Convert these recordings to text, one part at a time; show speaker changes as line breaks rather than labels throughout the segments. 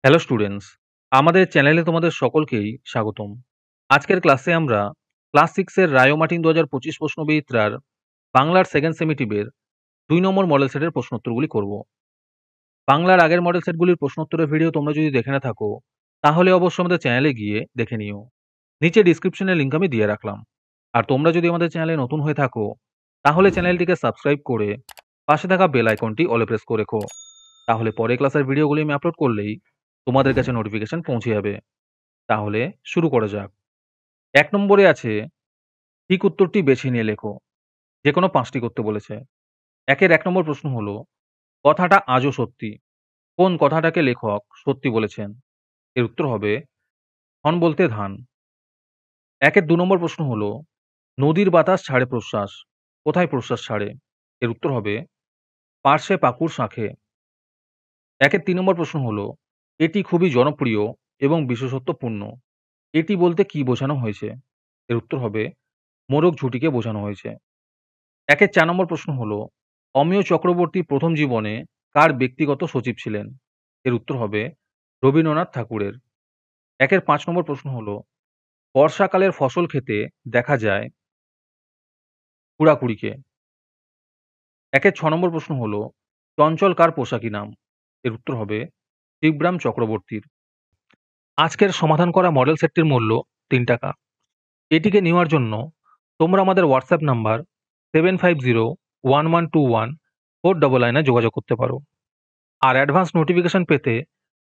Hello students, আমাদের চ্যানেলে তোমাদের সকলকেই স্বাগতম। আজকের ক্লাসে আমরা ক্লাস 6 এর রায়ো মার্টিন ২০২৫ প্রশ্নবিচিত্রার বাংলার সেকেন্ড সেমিটিভের ২ নম্বর মডেল সেটের প্রশ্নোত্তরগুলি করব। বাংলার আগের মডেল সেটগুলির প্রশ্নোত্তরের ভিডিও তোমরা যদি দেখে না থাকো, তাহলে অবশ্যই আমাদের চ্যানেলে গিয়ে দেখে নিও। নিচে ডিসক্রিপশনে লিঙ্ক আমি দিয়ে রাখলাম। আর তোমরা যদি আমাদের চ্যানেলে নতুন হয়ে থাকো, তাহলে চ্যানেলটিকে সাবস্ক্রাইব করে পাশে থাকা বেল আইকনটি অলে প্রেস করে রেখো। তাহলে পরে ক্লাসের ভিডিওগুলি আমি আপলোড করলেই তোমাদের কাছে নোটিফিকেশন পৌঁছে যাবে। তাহলে শুরু করা যাক। ১ নম্বরে আছে ঠিক উত্তরটি বেছে নিয়ে লেখো। যেকোনো ৫ টি করতে বলেছে। একের ১ নম্বর প্রশ্ন হলো, কথাটা আজও সত্যি। কোন কথাটাকে লেখক সত্যি বলেছেন? এর উত্তর হবে ক্ষণ বলতে ধান। একের ২ নম্বর প্রশ্ন হলো, নদীর বাতাস ছাড়ে প্রশ্বাস। কোথায় প্রশ্বাস ছাড়ে? এর উত্তর হবে পার্শ্বে পাকুড় শাঁখে। একের ৩ নম্বর প্রশ্ন হলো, এটি খুবই জনপ্রিয় এবং বিশেষত্বপূর্ণ। এটি বলতে কি বোঝানো হয়েছে? এর উত্তর হবে মোরগ ঝুঁটিকে বোঝানো হয়েছে। একের ৪ নম্বর প্রশ্ন হলো, অমিয় চক্রবর্তী প্রথম জীবনে কার ব্যক্তিগত সচিব ছিলেন? এর উত্তর হবে রবীন্দ্রনাথ ঠাকুরের। একের ৫ নম্বর প্রশ্ন হলো, বর্ষাকালের ফসল খেতে দেখা যায় কুড়াকুড়িকে। একের ৬ নম্বর প্রশ্ন হলো, চঞ্চল কার পোশাকি নাম? এর উত্তর হবে শিবরাম চক্রবর্তীর। আজকের সমাধান করা মডেল সেটটির মূল্য ৳৩। এটিকে নেওয়ার জন্য তোমরা আমাদের হোয়াটসঅ্যাপ নাম্বার 7501121499 এ যোগাযোগ করতে পারো। আর অ্যাডভান্স নোটিফিকেশন পেতে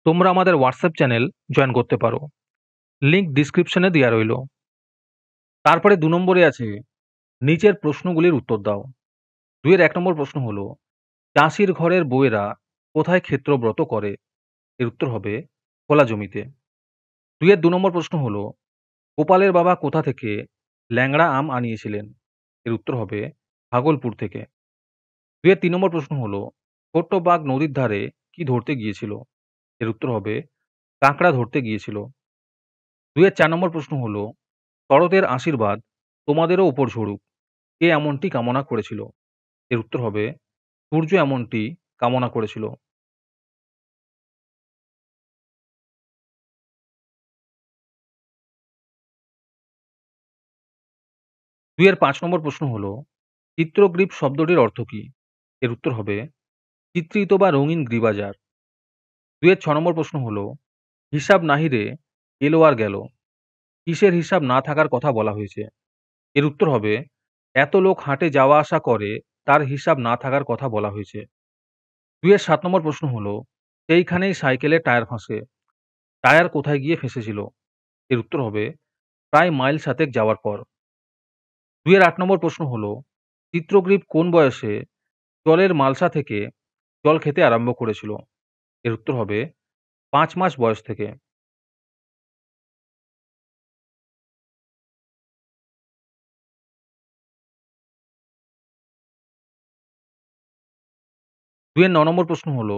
তোমরা আমাদের হোয়াটসঅ্যাপ চ্যানেল জয়েন করতে পারো। লিংক ডিসক্রিপশনে দেওয়া রইল। তারপরে ২ নম্বরে আছে নিচের প্রশ্নগুলির উত্তর দাও। ২ এর ১ নম্বর প্রশ্ন হলো, চাষির ঘরের বউয়েরা কোথায় ক্ষেত্রব্রত করে? এর উত্তর হবে খোলা জমিতে। ২ এর ২ নম্বর প্রশ্ন হলো, গোপালের বাবা কোথা থেকে ল্যাংড়া আম আনিয়েছিলেন? এর উত্তর হবে ভাগলপুর থেকে। ২ এর ৩ নম্বর প্রশ্ন হলো, ছোট্ট বাঘ নদীর ধারে কি ধরতে গিয়েছিল? এর উত্তর হবে কাঁকড়া ধরতে গিয়েছিল। ২ এর ৪ নম্বর প্রশ্ন হলো, শরতের আশীর্বাদ তোমাদেরও উপর ঝরুক। কে এমনটি কামনা করেছিল? এর উত্তর হবে সূর্য এমনটি কামনা করেছিল। ২ এর ৫ নম্বর প্রশ্ন হলো, চিত্রগ্রীব শব্দটির অর্থ কী? এর উত্তর হবে চিত্রিত বা রঙিন গ্রীবাজার। ২ এর ৬ নম্বর প্রশ্ন হলো, হিসাব নাহিরে এলো আর গেল। কিসের হিসাব না থাকার কথা বলা হয়েছে? এর উত্তর হবে এত লোক হাটে যাওয়া আসা করে তার হিসাব না থাকার কথা বলা হয়েছে। ২ এর ৭ নম্বর প্রশ্ন হলো, সেইখানেই সাইকেলের টায়ার ফাঁসে। টায়ার কোথায় গিয়ে ফেঁসেছিল? এর উত্তর হবে প্রায় মাইল ৭ যাওয়ার পর। ২ এর ৮ নম্বর প্রশ্ন হলো, চিত্রগ্রীব কোন বয়সে জলের মালসা থেকে জল খেতে আরম্ভ করেছিল? এর উত্তর হবে ৫ মাস বয়স থেকে। ২ এর ৯ নম্বর প্রশ্ন হলো,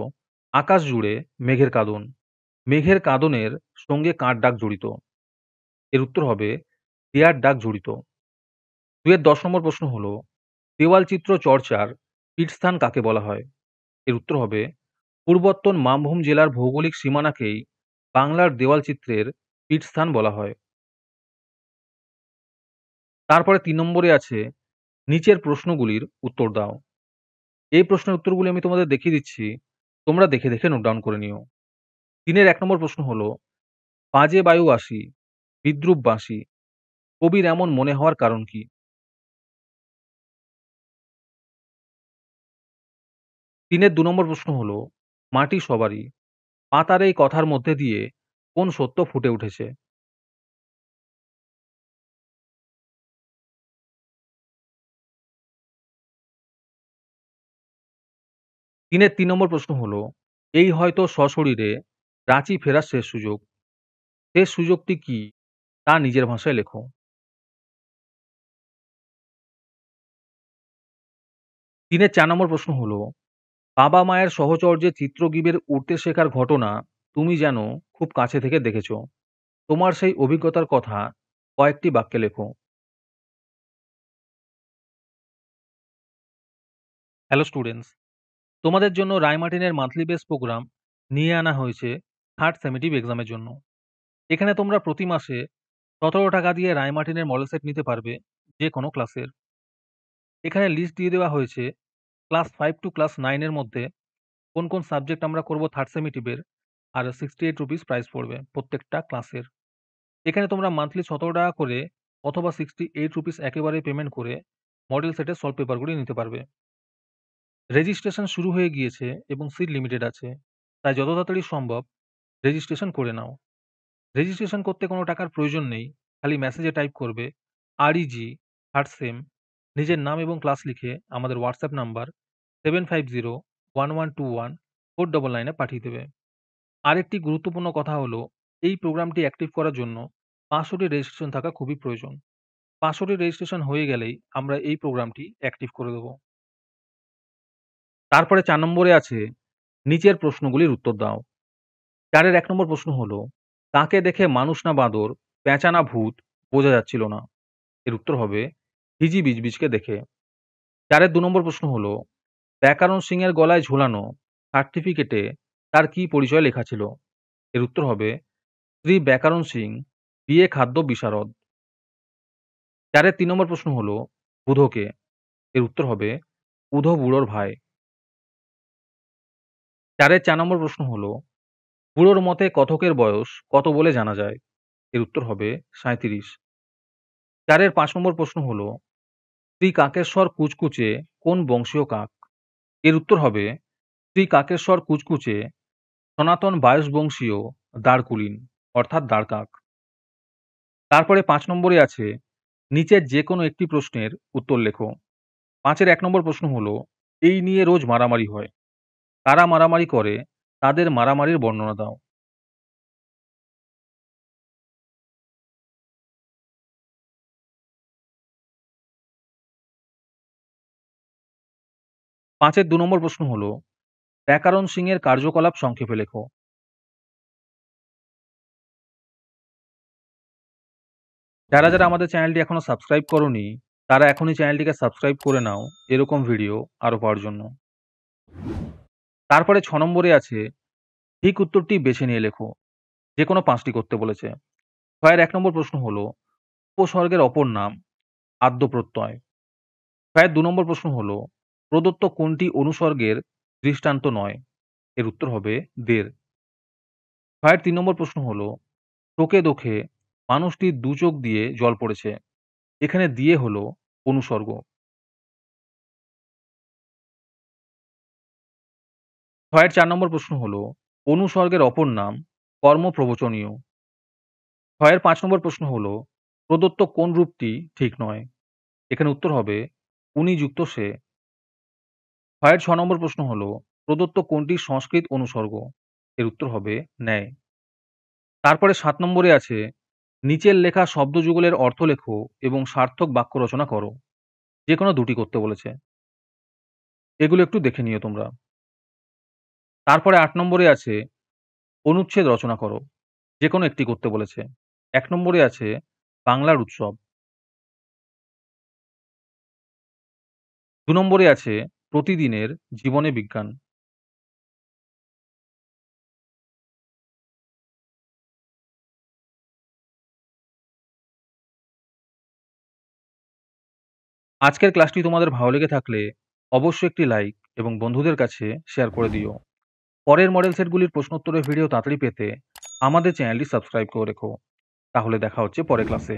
আকাশ জুড়ে মেঘের কাঁদন। মেঘের কাঁদনের সঙ্গে কার ডাক জড়িত? এর উত্তর হবে দেয়ার ডাক জড়িত। ২ এর ১০ নম্বর প্রশ্ন হলো, দেওয়ালচিত্র চর্চার পীঠস্থান কাকে বলা হয়? এর উত্তর হবে পূর্বোত্তর মানভূম জেলার ভৌগোলিক সীমানাকেই বাংলার দেওয়ালচিত্রের পীঠস্থান বলা হয়। তারপরে ৩ নম্বরে আছে নিচের প্রশ্নগুলির উত্তর দাও। এই প্রশ্নের উত্তরগুলি আমি তোমাদের দেখিয়ে দিচ্ছি। তোমরা দেখে দেখে নোট ডাউন করে নিও। ৩ এর ১ নম্বর প্রশ্ন হলো, বাজে বায়ু আসি, বিদ্রূপ বাঁশি, কবির এমন মনে হওয়ার কারণ কি? ৩ এর ২ নম্বর প্রশ্ন হলো, মাটি সবারই, পাতার এই কথার মধ্যে দিয়ে কোন সত্য ফুটে উঠেছে? ৩ এর ৩ নম্বর প্রশ্ন হলো, এই হয়তো সশরীরে রাঁচি ফেরার শেষ সুযোগ। শেষ সুযোগটি কি তা নিজের ভাষায় লেখো। ৩ এর ৪ নম্বর প্রশ্ন হলো, বাবা-মায়ের সহচর্যে চিত্রগীবের উড়তে শেখার ঘটনা তুমি যেন খুব কাছে থেকে দেখেছ। তোমার সেই অভিজ্ঞতার কথা কয়েকটি বাক্যে লেখো। হ্যালো স্টুডেন্টস, তোমাদের জন্য রায় মার্টিনের মান্থলি বেস প্রোগ্রাম নিয়ে আনা হয়েছে থার্ড সেমেটিভ এক্সামের জন্য। এখানে তোমরা প্রতি মাসে ১৭ টাকা দিয়ে রায়মার্টিনের মডেল সেট নিতে পারবে যে কোনো ক্লাসের। এখানে লিস্ট দিয়ে দেওয়া হয়েছে ক্লাস 5 টু ক্লাস 9 এর মধ্যে কোন কোন সাবজেক্ট আমরা করব থার্ড সেমেটিভের, আর 68 রুপিস প্রাইস পড়বে প্রত্যেকটা ক্লাসের। এখানে তোমরা মান্থলি ১৭ টাকা করে অথবা 68 রুপিস একেবারে পেমেন্ট করে মডেল সেটের সলভ পেপারগুলি নিতে পারবে। রেজিস্ট্রেশন শুরু হয়ে গিয়েছে এবং সিট লিমিটেড আছে, তাই যত তাড়াতাড়ি সম্ভব রেজিস্ট্রেশন করে নাও। রেজিস্ট্রেশন করতে কোনো টাকার প্রয়োজন নেই, খালি মেসেজে টাইপ করবে REG থার্ড সেম, নিজের নাম এবং ক্লাস লিখে আমাদের হোয়াটসঅ্যাপ নাম্বার 7501121499 পাঠিয়ে দেবে। আরেকটি গুরুত্বপূর্ণ কথা হলো, এই প্রোগ্রামটি অ্যাক্টিভ করার জন্য 500টি রেজিস্ট্রেশন থাকা খুবই প্রয়োজন। 500টি রেজিস্ট্রেশন হয়ে গেলেই আমরা এই প্রোগ্রামটি অ্যাক্টিভ করে দেব। তারপরে 4 নম্বরে আছে নিচের প্রশ্নগুলির উত্তর দাও। 4 এর 1 নম্বর প্রশ্ন হলো, কাকে দেখে মানুষ না বাঁদর, পেঁচা না ভূত বোঝা যাচ্ছিল না? এর উত্তর হবে হিজি বিজবিজকে দেখে। 4 এর 2 নম্বর প্রশ্ন হলো, ব্যাকরণ সিং এর গলায় ঝোলানো সার্টিফিকেটে তার কি পরিচয় লেখা ছিল? এর উত্তর হবে শ্রী ব্যাকরণ সিং, বিএ খাদ্য বিশারদ। 4 এর 3 নম্বর প্রশ্ন হলো, উধো কে? এর উত্তর হবে উধো বুড়োর ভাই। 4 এর 4 নম্বর প্রশ্ন হলো, বুড়োর মতে কতকের বয়স কত বলে জানা যায়? এর উত্তর হবে 37। 4 এর 5 নম্বর প্রশ্ন হলো, শ্রী কাকেশ্বর কুচকুচে কোন বংশীয় কাক? এর উত্তর হবে শ্রী কাকেশ্বর কুচকুচে সনাতন বায়স বংশীয় দ্বারকুলিন অর্থাৎ দ্বারকাক। তারপরে 5 নম্বরে আছে নিচের যে কোনো একটি প্রশ্নের উত্তর লেখো। 5 এর 1 নম্বর প্রশ্ন হলো, এই নিয়ে রোজ মারামারি হয়, কারা মারামারি করে তাদের মারামারির বর্ণনা দাও। 5 এর 2 নম্বর প্রশ্ন হলো, ব্যাকরণ সিং এর কার্যকলাপ সংক্ষেপে লেখো। যারা আমাদের চ্যানেলটি এখনো সাবস্ক্রাইব করোনি, তারা এখনই চ্যানেলটিকে সাবস্ক্রাইব করে নাও এরকম ভিডিও আরো পাওয়ার জন্য। তারপরে 6 নম্বরে আছে ঠিক উত্তরটি বেছে নিয়ে লেখো। যে কোনো 5টি করতে বলেছে। 6 এর 1 নম্বর প্রশ্ন হলো, উপসর্গের অপর নাম আদ্য প্রত্যয়। 6 এর 2 নম্বর প্রশ্ন হলো, প্রদত্ত কোনটি অনুসর্গের দৃষ্টান্ত নয়? এর উত্তর হবে দের। 6 এর 3 নম্বর প্রশ্ন হলো, চোখে দোখে মানুষটির দু চোখ দিয়ে জল পড়েছে। এখানে দিয়ে হলো অনুসর্গ। 6 এর 4 নম্বর প্রশ্ন হলো, অনুসর্গের অপর নাম কর্মপ্রবচনীয়। 6 এর 5 নম্বর প্রশ্ন হলো, প্রদত্ত কোন রূপটি ঠিক নয়? এখানে উত্তর হবে উনি যুক্ত সে। 6 এর 6 নম্বর প্রশ্ন হলো, প্রদত্ত কোনটি সংস্কৃত অনুসর্গ? এর উত্তর হবে ন্যায়। তারপরে 7 নম্বরে আছে নিচের লেখা শব্দযুগলের অর্থ লেখো এবং সার্থক বাক্য রচনা করো। যেকোনো 2টি করতে বলেছে। এগুলো একটু দেখে নিও তোমরা। তারপরে 8 নম্বরে আছে অনুচ্ছেদ রচনা করো। যেকোনো একটি করতে বলেছে। 1 নম্বরে আছে বাংলার উৎসব। 2 নম্বরে আছে প্রতিদিনের জীবনে বিজ্ঞান। আজকের ক্লাসটি তোমাদের ভালো লেগে থাকলে অবশ্যই একটি লাইক এবং বন্ধুদের কাছে শেয়ার করে দিও। পরের মডেল সেটগুলির প্রশ্নোত্তরের ভিডিও তাড়াতাড়ি পেতে আমাদের চ্যানেলটি সাবস্ক্রাইব করে রেখো। তাহলে দেখা হচ্ছে পরের ক্লাসে।